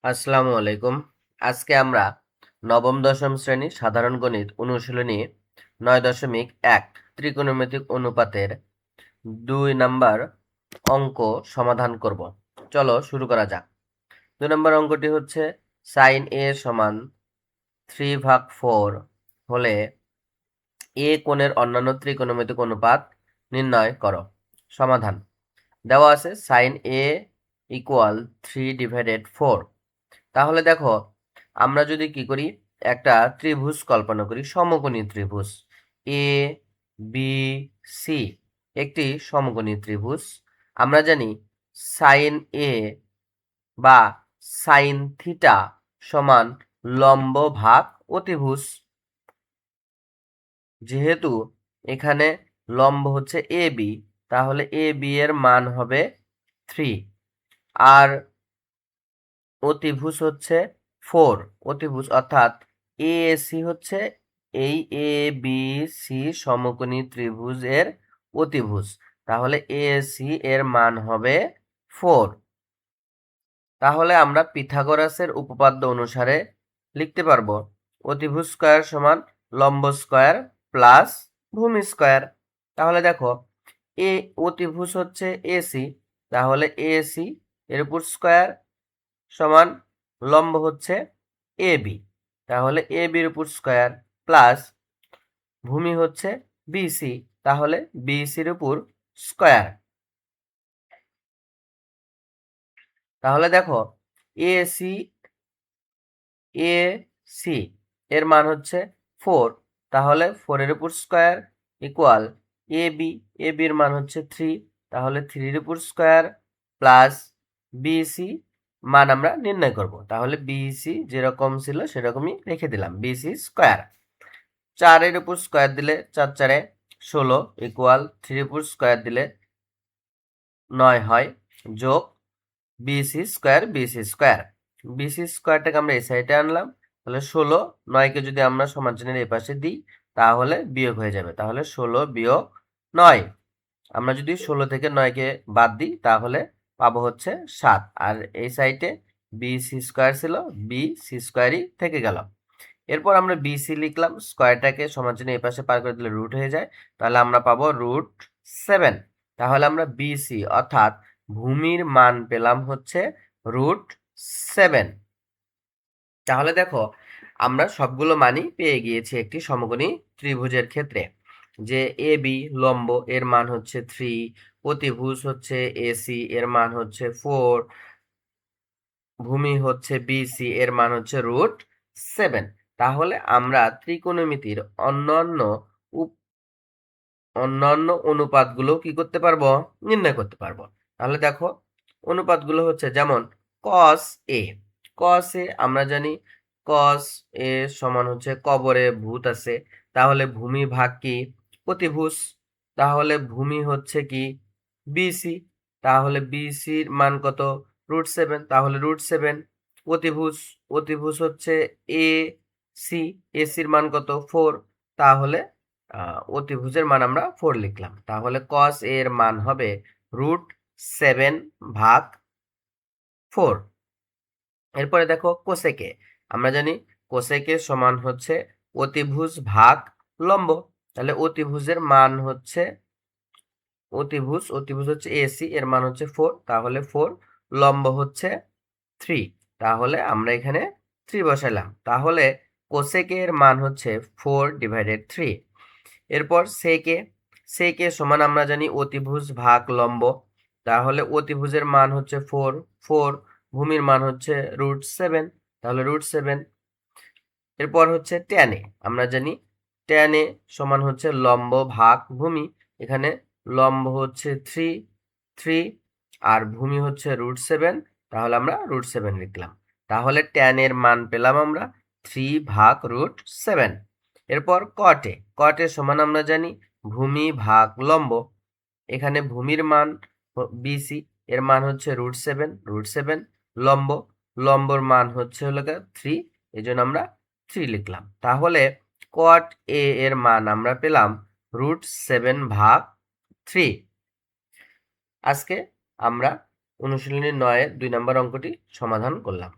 আসসালামু আলাইকুম। আজকে আমরা নবম দশম শ্রেণী সাধারণ গণিত অনুশীলনী 9.1 ত্রিকোণমিতিক অনুপাতের 2 নাম্বার অঙ্ক সমাধান করব। চলো শুরু করা যাক। 2 নম্বর অঙ্কটি হচ্ছে sin a সমান 3/4 হলে এ কোণের অন্যান্য ত্রিকোণমিতিক অনুপাত নির্ণয় করো। সমাধান দেওয়া আছে sin a = 3/4। তাহলে দেখো, আমরা যদি কি করি, একটা ত্রিভুজ কল্পনা করি, সমকোণী ত্রিভুজ এ বি সি, একটি সমকোণী ত্রিভুজ। আমরা জানি সাইন এ বা সাইন থিটা সমান লম্ব ভাগ অতিভুজ। যেহেতু এখানে লম্ব হচ্ছে এ বি, তাহলে এ বি এর মান হবে 3 আর অতিভুজ হচ্ছে 4। অতিভুজ অর্থাৎ এএসি হচ্ছে এই এ বি সি সমকোণী ত্রিভুজের অতিভুজ। তাহলে এএসি এর মান হবে 4। তাহলে আমরা পিথাগোরাসের উপপাদ্য অনুসারে লিখতে পারবো অতিভুজ স্কয়ার সমান লম্ব স্কয়ার প্লাস ভূমি স্কয়ার। তাহলে দেখো, এ অতিভুজ হচ্ছে এসি, তাহলে এসি এর উপর স্কয়ার সমান লম্ব হচ্ছে এ বি, তাহলে এ বির উপর স্কয়ার প্লাস ভূমি হচ্ছে বিসি, তাহলে বিসির উপর স্কয়ার। তাহলে দেখো, এসি এসি এর মান হচ্ছে 4, তাহলে 4 এর উপর স্কয়ার ইকুয়াল এ বির মান হচ্ছে 3, তাহলে 3 এর উপর স্কয়ার প্লাস বিসি মান আমরা নির্ণয় করব। তাহলে বিসি যেরকম ছিল সেরকমই রেখে দিলাম, বিসি স্কয়ার। 4 এর উপর স্কয়ার দিলে 4 4 16 ইকুয়াল 3 এর উপর স্কয়ার দিলে 9 হয়, যোগ বিসি স্কয়ার বিসি স্কয়ারটাকে আমরা এই সাইডে আনলাম, তাহলে 16 9কে যদি আমরা সমান চিহ্নের এই পাশে দিই তাহলে বিয়োগ হয়ে যাবে, তাহলে 16 বিয়োগ 9। আমরা যদি 16 থেকে 9কে বাদ দিই তাহলে পাবো হচ্ছে 7, আর এই সাইডে বিসি স্কয়ার ছিল, বিসি স্কয়ারই থেকে গেল। এরপর আমরা বিসি লিখলাম, স্কয়ারটাকে সমান চিহ্ন এই পাশে পার করে দিলে রুট হয়ে যায়, তাহলে আমরা পাবো √7। তাহলে আমরা বিসি অর্থাৎ ভূমির মান পেলাম হচ্ছে √7। তাহলে দেখো, আমরা সবগুলো মানই পেয়ে গিয়েছি একটি সমকোণী ত্রিভুজের ক্ষেত্রে। যে এ বি লম্ব এর মান হচ্ছে 3, অতিভুজ হচ্ছে এসি এর মান হচ্ছে 4, ভূমি হচ্ছে বিসি এর মান হচ্ছে √7। তাহলে আমরা ত্রিকোণমিতির অন্যান্য অনুপাতগুলো কি করতে পারবো, নির্ণয় করতে পারবো। তাহলে দেখো, অনুপাতগুলো হচ্ছে যেমন cos এ আমরা জানি cos এ সমান হচ্ছে কবরে ভূত আছে, তাহলে ভূমি ভাগ কি অতিভুজ, তাহলে ভূমি হচ্ছে কি বিসি, তাহলে বিসির মান কত √7, তাহলে √7। অতিভুজ হচ্ছে এ সি, এসির মান কত 4, তাহলে অতিভুজের মান আমরা 4 লিখলাম। তাহলে cos এর মান হবে √7/4। এরপরে দেখো কোসেকে, আমরা জানি কোসেকে সমান হচ্ছে অতিভুজ ভাগ লম্ব, তাহলে অতিভুজের মান হচ্ছে অতিভুজ হচ্ছে এসি এর মান হচ্ছে 4, তাহলে 4, লম্ব হচ্ছে 3, তাহলে আমরা এখানে 3 বসাইলাম, তাহলে কোসেকের মান হচ্ছে 4/3। এরপর সেকে সমান আমরা জানি অতিভুজ ভাগ লম্ব, তাহলে অতিভুজের মান হচ্ছে 4, ভূমির মান হচ্ছে √7, তাহলে √7। এরপর হচ্ছে ট্যানে, আমরা জানি ট্যানে সমান হচ্ছে লম্ব ভাগ ভূমি, এখানে লম্ব হচ্ছে 3 আর ভূমি হচ্ছে √7, তাহলে আমরা √7 লিখলাম। তাহলে ট্যানের মান পেলাম আমরা 3/√7। এরপর কটে সমান আমরা জানি ভূমি ভাগ লম্ব, এখানে ভূমির মান বিসি এর মান হচ্ছে √7, লম্বর মান হচ্ছে হলো 3, এই জন্য আমরা 3 লিখলাম। তাহলে cot a এর মান আমরা পেলাম √7/3। আজকে আমরা অনুশীলনী 9 এর 2 নম্বর অঙ্কটি সমাধান করলাম।